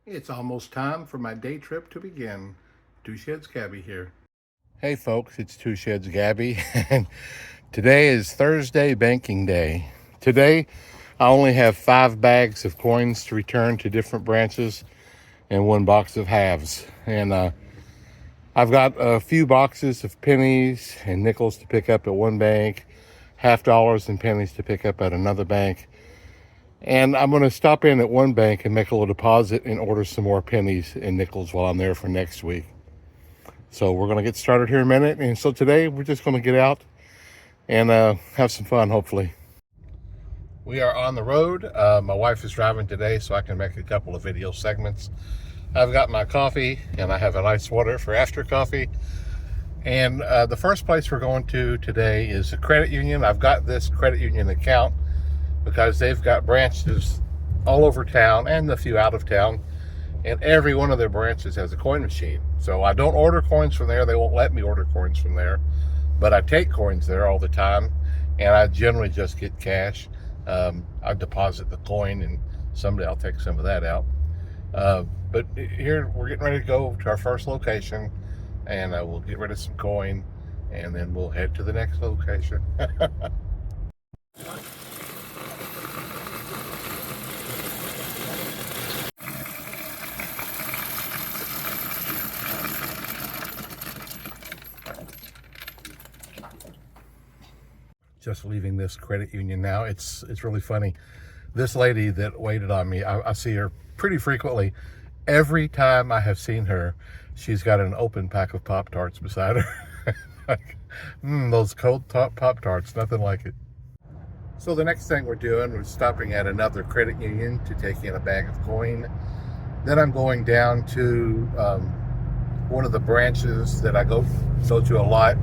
It's almost time for my day trip to begin. Two Sheds Gabby here. Hey folks, it's Two Sheds Gabby, and today is Thursday banking day. Today, I only have 5 bags of coins to return to different branches and 1 box of halves. And I've got a few boxes of pennies and nickels to pick up at one bank, half dollars and pennies to pick up at another bank. And I'm going to stop in at one bank and make a little deposit and order some more pennies and nickels while I'm there for next week. So we're going to get started here in a minute. And so today we're just going to get out and have some fun, hopefully. We are on the road. My wife is driving today, so I can make a couple of video segments. I've got my coffee and I have an ice water for after coffee. And the first place we're going to today is a credit union. I've got this credit union account because they've got branches all over town and a few out of town, and every one of their branches has a coin machine. So I don't order coins from there. They won't let me order coins from there, but I take coins there all the time, and I generally just get cash. I deposit the coin, and someday I'll take some of that out. But here we're getting ready to go to our first location, and we'll get rid of some coin, and then we'll head to the next location. Just leaving this credit union now. It's really funny. This lady that waited on me, I see her pretty frequently. Every time I have seen her, she's got an open pack of Pop-Tarts beside her. Like, those cold top Pop-Tarts, nothing like it. So the next thing we're doing, we're stopping at another credit union to take in a bag of coin. Then I'm going down to one of the branches that I go to a lot.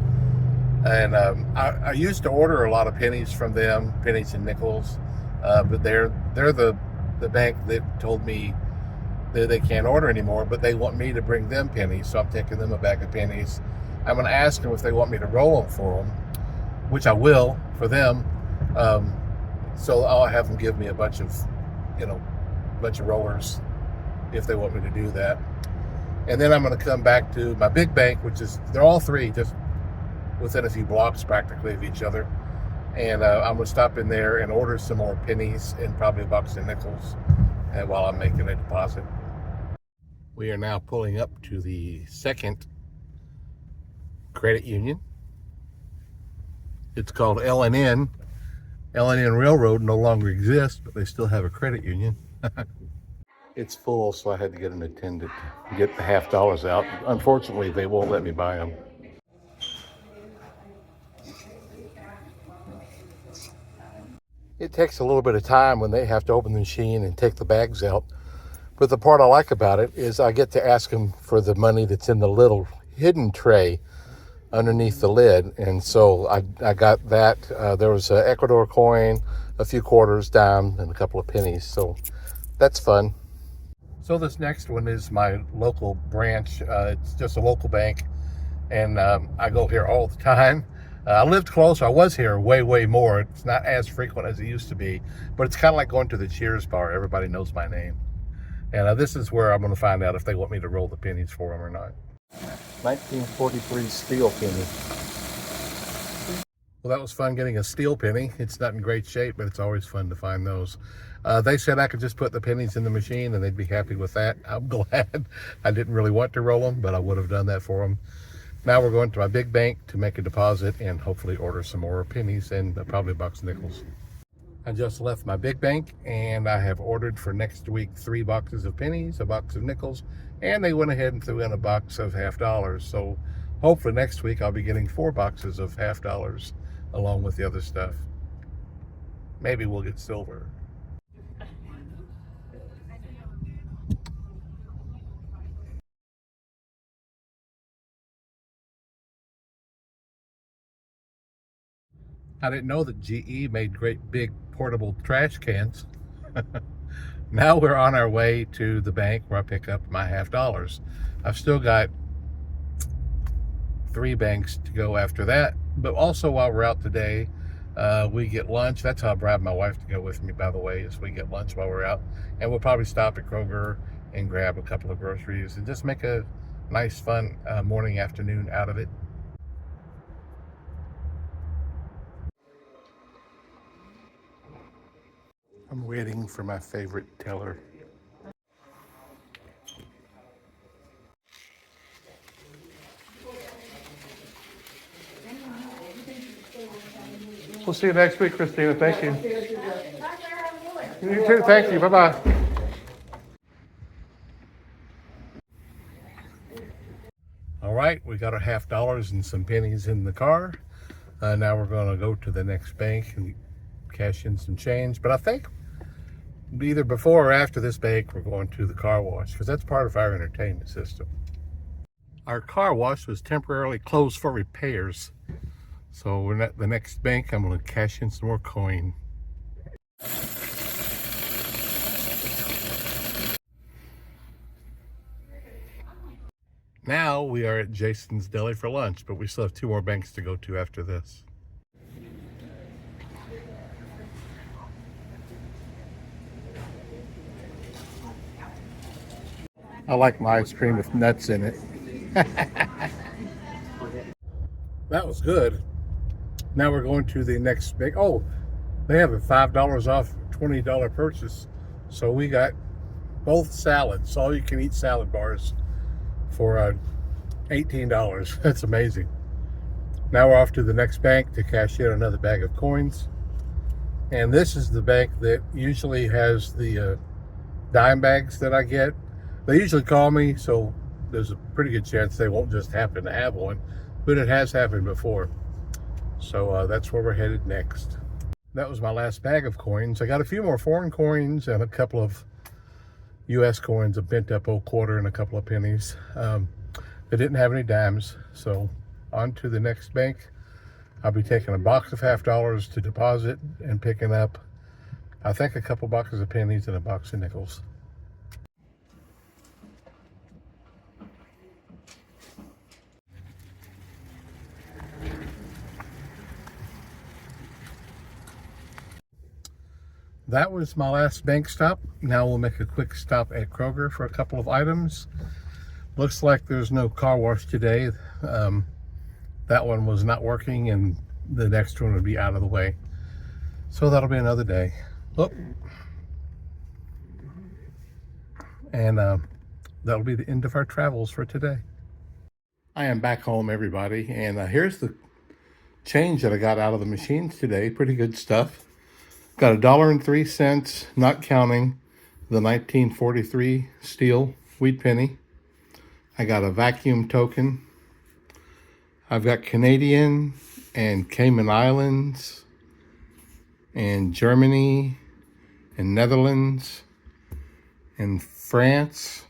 And I used to order a lot of pennies from them, pennies and nickels, but they're the bank that told me that they can't order anymore, but they want me to bring them pennies, so I'm taking them a bag of pennies. I'm going to ask them if they want me to roll them for them, which I will for them. So I'll have them give me a bunch of rollers if they want me to do that. And then I'm going to come back to my big bank, which is, they're all three just within a few blocks practically of each other, and I'm going to stop in there and order some more pennies and probably a box of nickels while I'm making a deposit. We are now pulling up to the second credit union. It's called L&N. L&N Railroad no longer exists, but they still have a credit union. It's full, so I had to get an attendant to get the half dollars out. Unfortunately, they won't let me buy them. It takes a little bit of time when they have to open the machine and take the bags out. But the part I like about it is I get to ask them for the money that's in the little hidden tray underneath the lid. And so I got that. There was an Ecuador coin, a few quarters, dime, and a couple of pennies. So that's fun. So this next one is my local branch. It's just a local bank, and I go here all the time. I lived close. I was here way more. It's not as frequent as it used to be, but it's kind of like going to the Cheers bar. Everybody knows my name. And this is where I'm going to find out if they want me to roll the pennies for them or not. 1943 steel penny. Well, that was fun getting a steel penny. It's not in great shape, but it's always fun to find those. They said I could just put the pennies in the machine and they'd be happy with that. I'm glad. I didn't really want to roll them, but I would have done that for them. Now we're going to my big bank to make a deposit and hopefully order some more pennies and probably a box of nickels. I just left my big bank and I have ordered for next week 3 boxes of pennies, a box of nickels, and they went ahead and threw in a box of half dollars. So hopefully next week I'll be getting 4 boxes of half dollars along with the other stuff. Maybe we'll get silver. I didn't know that GE made great big portable trash cans. Now we're on our way to the bank where I pick up my half dollars. I've still got 3 banks to go after that. But also while we're out today, we get lunch. That's how I bribed my wife to go with me, by the way, is we get lunch while we're out. And we'll probably stop at Kroger and grab a couple of groceries and just make a nice, fun morning, afternoon out of it. I'm waiting for my favorite teller. We'll see you next week, Christina. Thank you. You too. Thank you. Bye-bye. All right, we got our $50 and some pennies in the car. Now we're going to go to the next bank and cash in some change. But I think either before or after this bank, we're going to the car wash because that's part of our entertainment system. Our car wash was temporarily closed for repairs. So we're at the next bank. I'm going to cash in some more coin. Now we are at Jason's Deli for lunch, but we still have 2 more banks to go to after this. I like my ice cream with nuts in it. That was good. Now we're going to the next bank. Oh, they have a $5 off $20 purchase. So we got both salads, all you can eat salad bars for $18. That's amazing. Now we're off to the next bank to cash in another bag of coins. And this is the bank that usually has the dime bags that I get. They usually call me, so there's a pretty good chance they won't just happen to have one, but it has happened before. So that's where we're headed next. That was my last bag of coins. I got a few more foreign coins and a couple of US coins, a bent up old quarter and a couple of pennies. They didn't have any dimes, so on to the next bank. I'll be taking a box of $50 to deposit and picking up, I think, a couple boxes of pennies and a box of nickels. That was my last bank stop. Now we'll make a quick stop at Kroger for a couple of items. Looks like there's no car wash today. That one was not working and the next one would be out of the way. So that'll be another day. Oh. And that'll be the end of our travels for today. I am back home, everybody. And here's the change that I got out of the machines today. Pretty good stuff. Got $1.03, not counting the 1943 steel wheat penny. I got a vacuum token. I've got Canadian and Cayman Islands and Germany and Netherlands and France.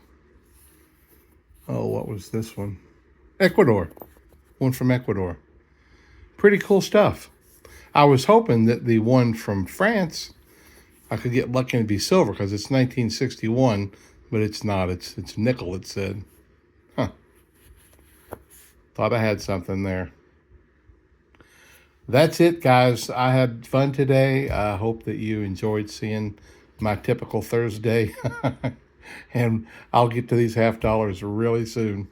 Oh, what was this one? Ecuador. One from Ecuador. Pretty cool stuff. I was hoping that the one from France, I could get lucky and be silver because it's 1961, but it's not. It's nickel, it said. Huh. Thought I had something there. That's it, guys. I had fun today. I hope that you enjoyed seeing my typical Thursday. And I'll get to these $50 really soon.